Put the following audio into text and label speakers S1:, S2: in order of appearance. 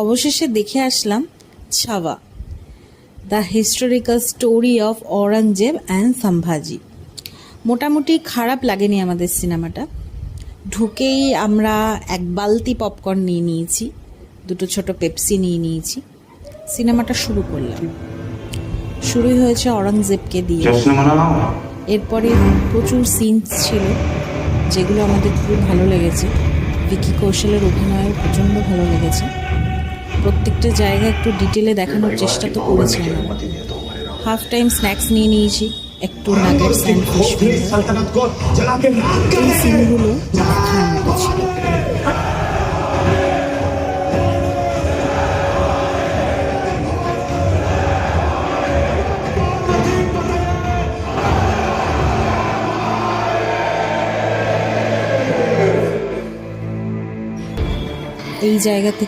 S1: অবশেষে দেখে আসলাম ছাওয়া, the historical story of Aurangzeb and Sambhaji. মোটামুটি খারাপ লাগেনি আমাদের সিনেমাটা। ঢুকেই আমরা এক বালতি পপকর্ন নিয়ে নিয়েছি, দুটো ছোট পেপসি নিয়ে নিয়েছি, সিনেমাটা শুরু করলাম। শুরুই হয়েছে ঔরঙ্গজেবকে দিয়ে। এরপরে প্রচুর সিনস ছিল যেগুলো আমাদের খুব ভালো লেগেছে। ভিকি কৌশলের অভিনয় প্রচণ্ড ভালো লেগেছে। প্রত্যেকটা জায়গা একটু ডিটেলে দেখানোর চেষ্টা তো করেছি আমরা। হাফ টাইম স্ন্যাক্স নিয়ে নিয়েছি, একটু নাগেটস অ্যান্ড ফিশ ফিঙ্গার। এই সিনগুলো দেখার মতো ছিল। এই জায়গা থেকে